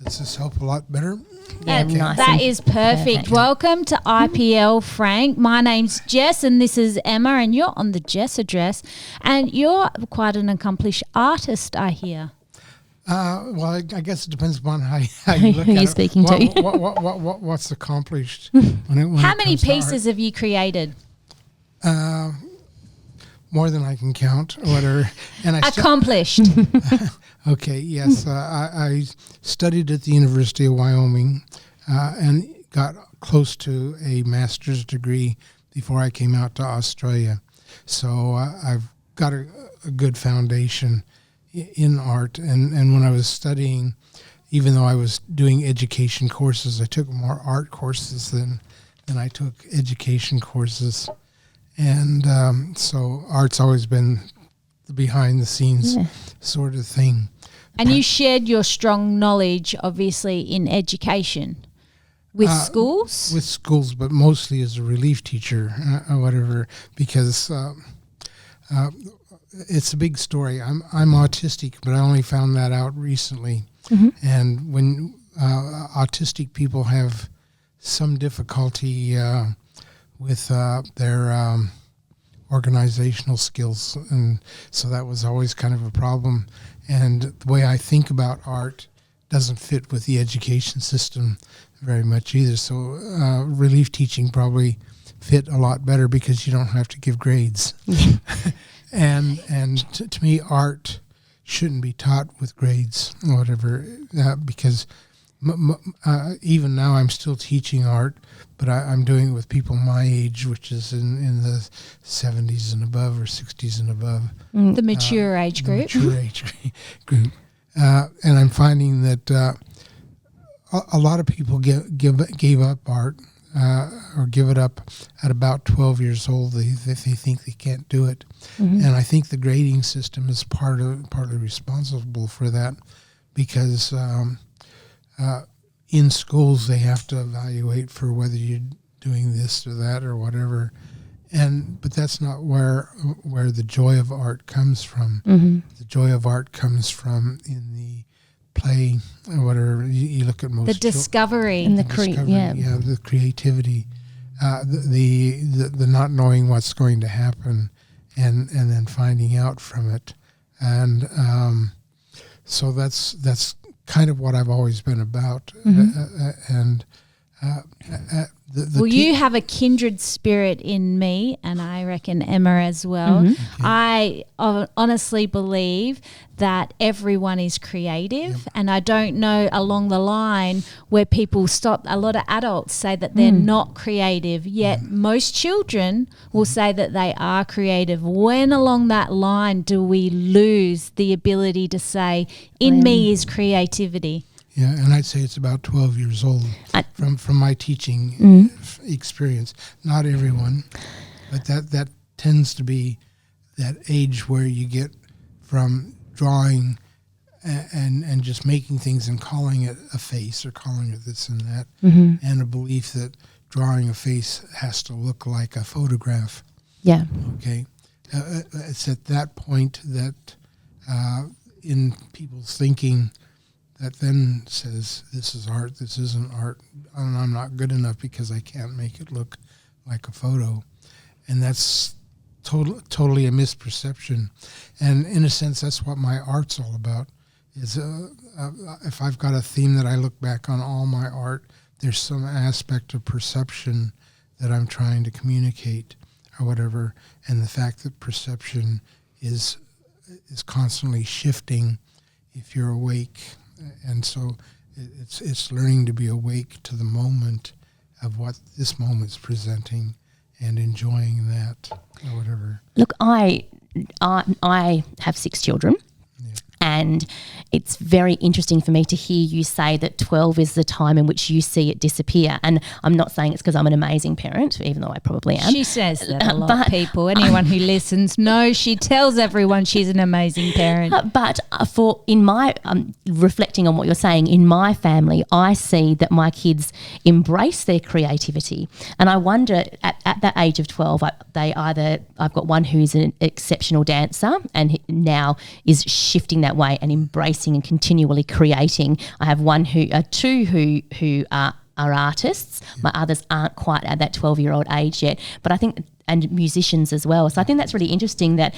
Does this help a lot better? Yeah, Okay. nice. That is perfect. Welcome to IPL, Frank. My name's Jess and this is Emma, and you're on the Jess Address. And you're quite an accomplished artist, I hear. Well, I guess it depends upon how you look Who at you're it. speaking to. What's accomplished? When How it many comes to pieces have you created? art? More than I can count, or whatever. And Accomplished. Okay, yes. I studied at the University of Wyoming and got close to a master's degree before I came out to Australia. So I've got a good foundation in art. And when I was studying, even though I was doing education courses, I took more art courses than I took education courses. And so art's always been the behind-the-scenes sort of thing. And you shared your strong knowledge, obviously, in education with schools? With schools, but mostly as a relief teacher or whatever, because it's a big story. I'm autistic, but I only found that out recently. Mm-hmm. And when autistic people have some difficulty with their organizational skills, and so that was always kind of a problem. And the way I think about art doesn't fit with the education system very much either. So relief teaching probably fit a lot better because you don't have to give grades. and to me, art shouldn't be taught with grades or whatever, because even now I'm still teaching art, but I'm doing it with people my age, which is in the 70s and above or 60s and above. The mature age group. The mature age group. And I'm finding that a lot of people gave up art or give it up at about 12 years old. They think they can't do it. Mm-hmm. And I think the grading system is partly responsible for that, because in schools they have to evaluate for whether you're doing this or that or whatever, but that's not where the joy of art comes from. Mm-hmm. The joy of art comes from in the play or whatever. You look at most the discovery and the the creativity, the not knowing what's going to happen, and then finding out from it, and so that's kind of what I've always been about. Mm-hmm. You have a kindred spirit in me, and I reckon Emma as well. Mm-hmm. I honestly believe that everyone is creative, and I don't know along the line where people stop. A lot of adults say that they're not creative, yet most children will say that they are creative. When along that line do we lose the ability to say, in me is creativity? Yeah, and I'd say it's about 12 years old from my teaching experience. Not everyone, but that tends to be that age where you get from drawing and just making things and calling it a face or calling it this and that, and a belief that drawing a face has to look like a photograph. Yeah. Okay. It's at that point that in people's thinking that then says, this is art, this isn't art, and I'm not good enough because I can't make it look like a photo. And that's totally a misperception. And in a sense, that's what my art's all about, is if I've got a theme that I look back on all my art, there's some aspect of perception that I'm trying to communicate or whatever, and the fact that perception is constantly shifting if you're awake. And so it's learning to be awake to the moment of what this moment's presenting and enjoying that or whatever. Look, I have 6 children. And it's very interesting for me to hear you say that 12 is the time in which you see it disappear. And I'm not saying it's because I'm an amazing parent, even though I probably am. She says that a lot of people, anyone who listens, knows she tells everyone she's an amazing parent. But in my, reflecting on what you're saying, in my family, I see that my kids embrace their creativity. And I wonder, at that age of 12, I've got one who's an exceptional dancer and now is shifting that way and embracing and continually creating. I have two who are artists. My others aren't quite at that 12-year-old age yet, but I think, and musicians as well. So I think that's really interesting that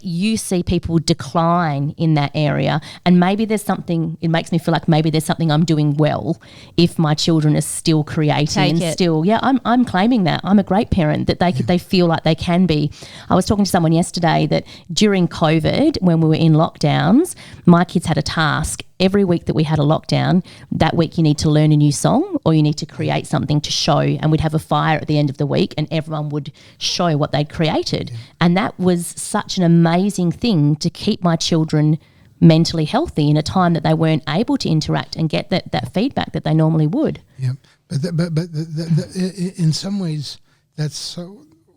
you see people decline in that area, and maybe there's something, it makes me feel like maybe there's something I'm doing well if my children are still creating still, I'm claiming that. I'm a great parent, that they feel like they can be. I was talking to someone yesterday that during COVID, when we were in lockdowns, my kids had a task. Every week that we had a lockdown, that week you need to learn a new song or you need to create something to show, and we'd have a fire at the end of the week and everyone would show what they'd created. Yeah. And that was such an amazing thing to keep my children mentally healthy in a time that they weren't able to interact and get that feedback that they normally would. Yeah, but in some ways that's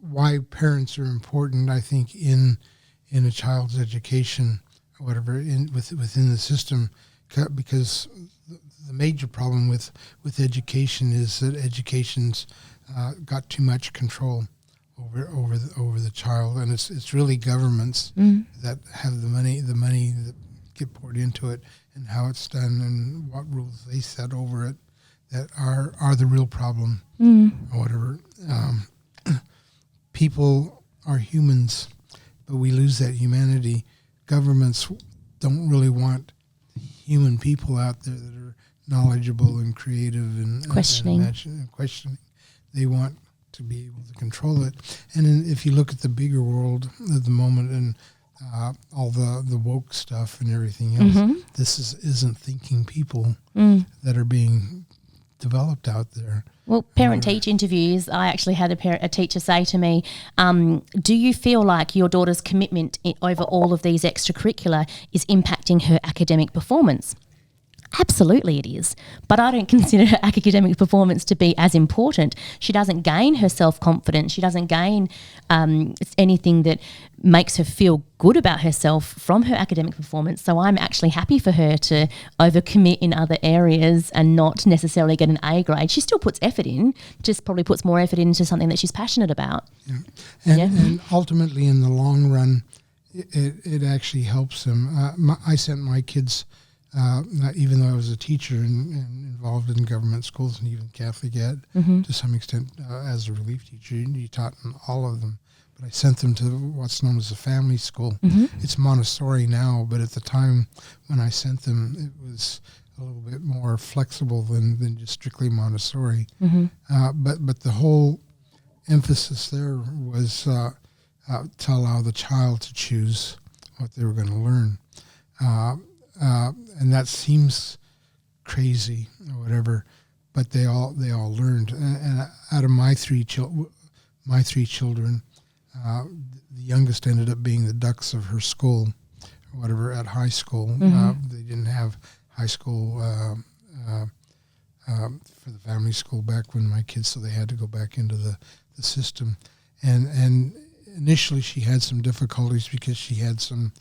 why parents are important, I think, in a child's education or whatever, within the system, because the major problem with education is that education's got too much control over the child, and it's really governments that have the money that get poured into it, and how it's done and what rules they set over it that are the real problem or whatever. People are humans, but we lose that humanity. Governments don't really want human people out there that are knowledgeable and creative and questioning. They want to be able to control it. And if you look at the bigger world at the moment and all the woke stuff and everything else, this isn't thinking people that are being developed out there. Well, parent-teach interviews, I actually had a teacher say to me, do you feel like your daughter's commitment over all of these extracurricular is impacting her academic performance? Absolutely it is, but I don't consider her academic performance to be as important. She doesn't gain her self-confidence. She doesn't gain anything that makes her feel good about herself from her academic performance. So I'm actually happy for her to overcommit in other areas and not necessarily get an A grade. She still puts effort in, just probably puts more effort into something that she's passionate about. Yeah. And ultimately in the long run, it actually helps them. I sent my kids, even though I was a teacher and involved in government schools and even Catholic ed to some extent as a relief teacher, you taught in all of them. But I sent them to what's known as a family school. It's Montessori now, but at the time when I sent them, it was a little bit more flexible than just strictly Montessori. But the whole emphasis there was to allow the child to choose what they were going to learn. And that seems crazy or whatever, but they all learned. And out of my three children, the youngest ended up being the ducks of her school, or whatever, at high school. They didn't have high school for the family school back when my kids, so they had to go back into the system. And initially she had some difficulties because she had some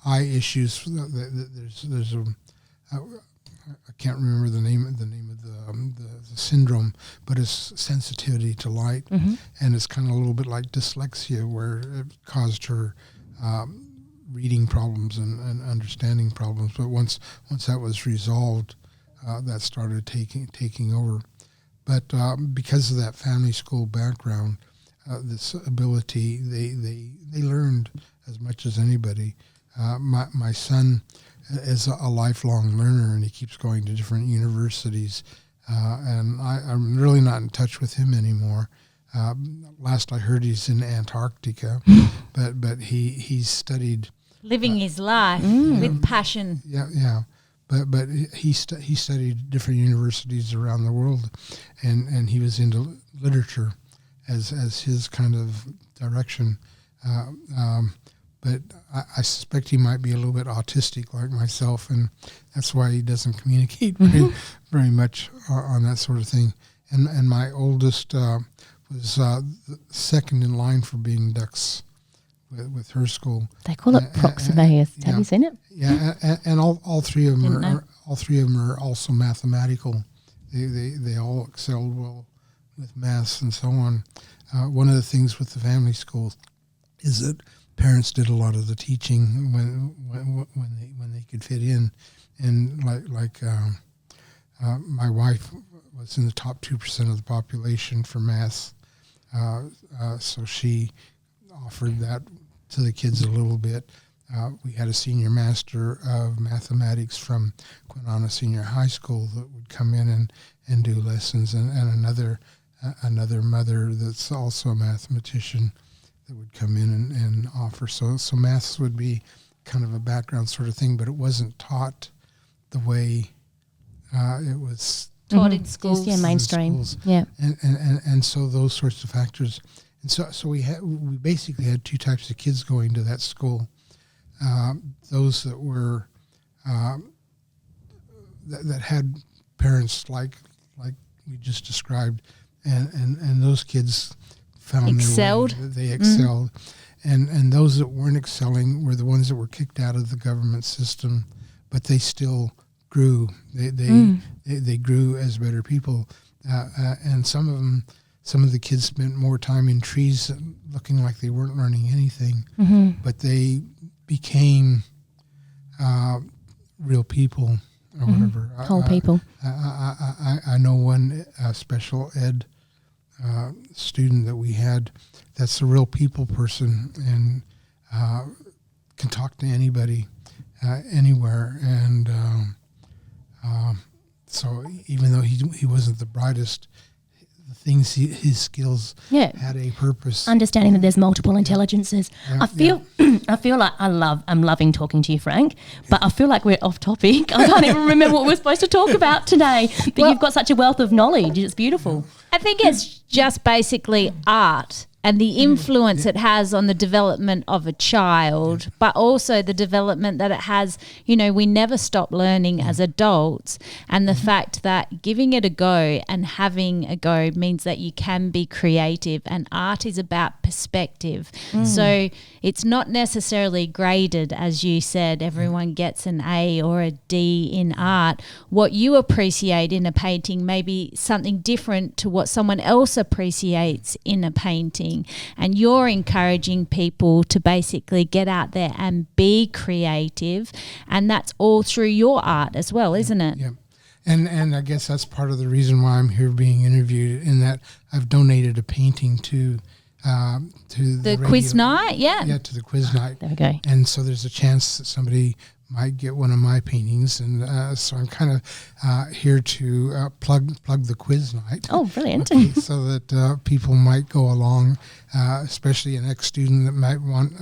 eye issues. There's I can't remember the name of the syndrome, but it's sensitivity to light, and it's kind of a little bit like dyslexia, where it caused her reading problems and understanding problems. But once that was resolved, that started taking over. But because of that family school background, this ability, they learned as much as anybody. My son is a lifelong learner, and he keeps going to different universities. And I'm really not in touch with him anymore. Last I heard, he's in Antarctica, but he's studied, living his life with passion. Yeah. But he studied different universities around the world, and he was into literature as his kind of direction. But I suspect he might be a little bit autistic like myself, and that's why he doesn't communicate very much on that sort of thing. And my oldest was second in line for being ducks with her school. They call it Proximaeus. Have you seen it? Yeah, and all three of them are also mathematical. They all excelled well with maths and so on. One of the things with the family school is that parents did a lot of the teaching when they could fit in, and my wife was in the top 2% of the population for math, so she offered that to the kids a little bit. We had a senior master of mathematics from Kwinana Senior High School that would come in and do lessons, and another mother that's also a mathematician that would come in and offer. So maths would be kind of a background sort of thing, but it wasn't taught the way it was taught in schools. Yeah, mainstream. Yeah. And so those sorts of factors. And so we basically had two types of kids going to that school. Those that were that had parents like we just described, and those kids found excelled. Their way. They excelled, and those that weren't excelling were the ones that were kicked out of the government system, but they still grew. They grew as better people, and some of the kids spent more time in trees, looking like they weren't learning anything, but they became real people or whatever. Whole people. I know one special ed student that we had that's a real people person and can talk to anybody anywhere. And so even though he wasn't the brightest, the things his skills had a purpose. Understanding that there's multiple intelligences. I feel like I'm loving talking to you, Frank, but I feel like we're off topic. I can't even remember what we're supposed to talk about today. But you've got such a wealth of knowledge. It's beautiful. I think it's just basically art and the influence it has on the development of a child, but also the development that it has. You know, we never stop learning as adults, and the fact that giving it a go and having a go means that you can be creative, and art is about perspective. So it's not necessarily graded, as you said, everyone gets an A or a D in art. What you appreciate in a painting may be something different to what someone else appreciates in a painting. And you're encouraging people to basically get out there and be creative, and that's all through your art as well, isn't it? Yeah. And I guess that's part of the reason why I'm here being interviewed, in that I've donated a painting to the quiz night, to the quiz night. There we go. And so there's a chance that somebody might get one of my paintings, and so I'm kind of here to plug the quiz night. Oh, brilliant! Okay, so that people might go along, especially an ex-student that might want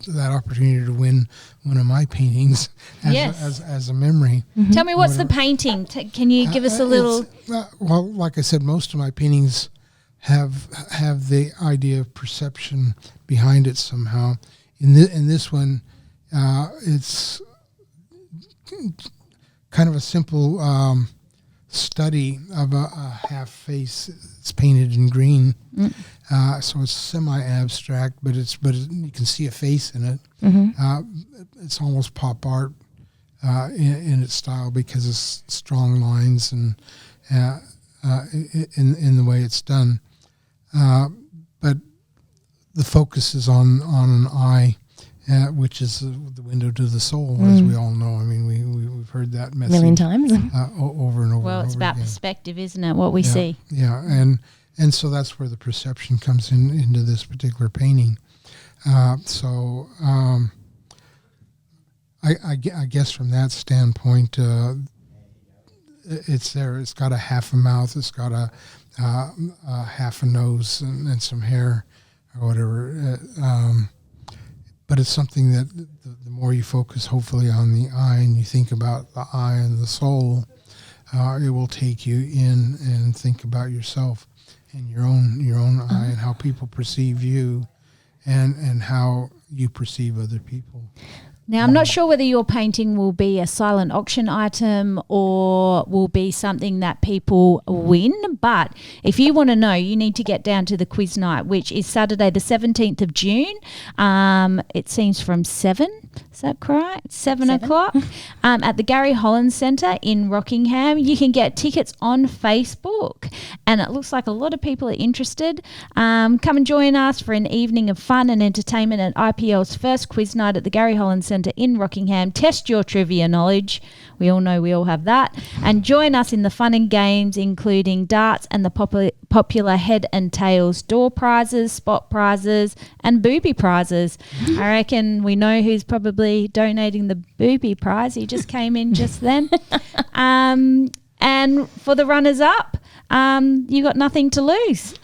that opportunity to win one of my paintings as a memory. Tell me, what's the painting? Can you give us a little? Well, like I said, most of my paintings have the idea of perception behind it somehow. In this one, it's kind of a simple study of a half face. It's painted in green, so it's semi-abstract, but you can see a face in it. It's almost pop art in its style because it's strong lines and in the way it's done. But the focus is on an eye. Which is the window to the soul, as we all know. I mean, we've heard that message a million times over and over. Well, it's over about again. perspective, isn't it? What we see. Yeah, and so that's where the perception comes into this particular painting. I guess from that standpoint, it's there. It's got a half a mouth. It's got a half a nose and some hair or whatever. But it's something that the more you focus, hopefully, on the eye, and you think about the eye and the soul, it will take you in and think about yourself and your own eye and how people perceive you, and how you perceive other people. Now, I'm not sure whether your painting will be a silent auction item or will be something that people win, but if you want to know, you need to get down to the quiz night, which is Saturday the 17th of June. It seems from 7, is that correct? 7 o'clock at the Gary Holland Centre in Rockingham. You can get tickets on Facebook, and it looks like a lot of people are interested. Come and join us for an evening of fun and entertainment at IPL's first quiz night at the Gary Holland Centre in Rockingham. Test your trivia knowledge. We all know we all have that. And join us in the fun and games, including darts and the popular head and tails door prizes, spot prizes, and booby prizes. I reckon we know who's probably donating the booby prize. He just came in just then. And for the runners-up, you got nothing to lose.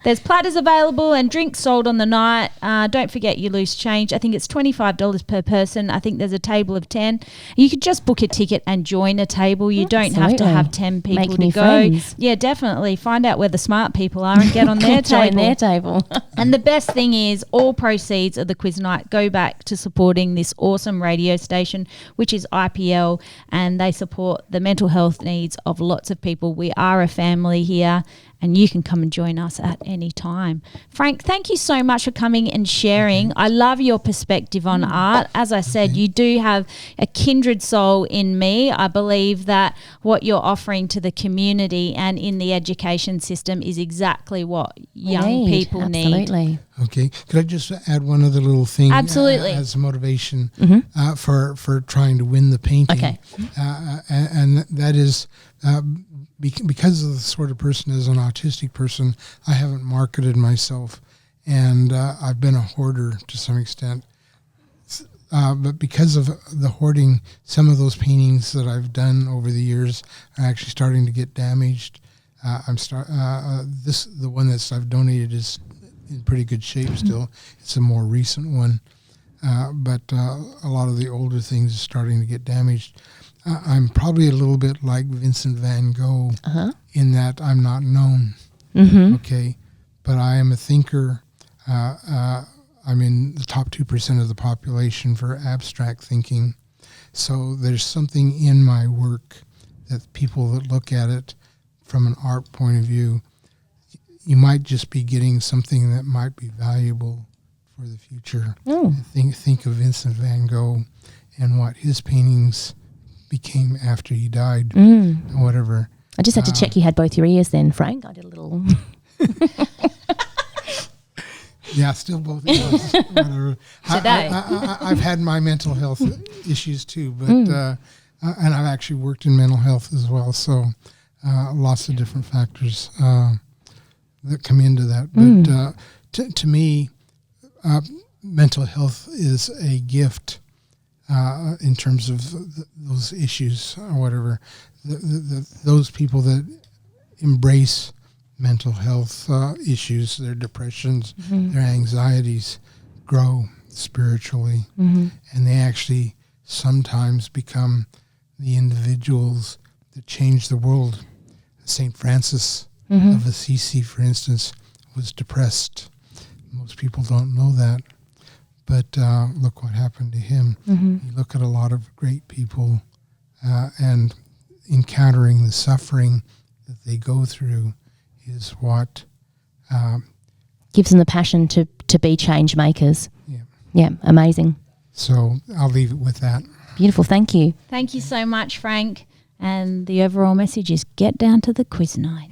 There's platters available and drinks sold on the night. Don't forget your loose change. I think it's $25 per person. I think there's a table of 10. You could just book a ticket and join a table. You don't have to have 10 people Make to new go. friends. Yeah, definitely. Find out where the smart people are and get on their table. Join their table. And the best thing is all proceeds of the quiz night go back to supporting this awesome radio station, which is IPL, and they support the mental health needs of lots of people. We are a family here, and you can come and join us at any time. Frank, thank you so much for coming and sharing. I love your perspective on art. As I said, you do have a kindred soul in me. I believe that what you're offering to the community and in the education system is exactly what young people need. Absolutely. Okay. Could I just add one other little thing? Absolutely. As motivation for trying to win the painting. Okay. And that is because of the sort of person, as an autistic person, I haven't marketed myself, and I've been a hoarder to some extent. But because of the hoarding, some of those paintings that I've done over the years are actually starting to get damaged. The one that I've donated is in pretty good shape still. It's a more recent one, but a lot of the older things are starting to get damaged. I'm probably a little bit like Vincent van Gogh in that I'm not known, okay? But I am a thinker. I'm in the top 2% of the population for abstract thinking. So there's something in my work that people that look at it from an art point of view, you might just be getting something that might be valuable for the future. Think of Vincent van Gogh and what his paintings became after he died, or whatever. I just had to check you had both your ears then, Frank. I did a little... Yeah, still both ears. Whatever. I've had my mental health issues too, but and I've actually worked in mental health as well, so lots of different factors that come into that. But to me, mental health is a gift. In terms of those issues or whatever, those people that embrace mental health issues, their depressions, their anxieties, grow spiritually, and they actually sometimes become the individuals that change the world. St. Francis of Assisi, for instance, was depressed. Most people don't know that. But look what happened to him. You look at a lot of great people and encountering the suffering that they go through is what... gives them the passion to be change makers. Yeah, amazing. So I'll leave it with that. Beautiful, thank you. Thank you so much, Frank. And the overall message is get down to the quiz night.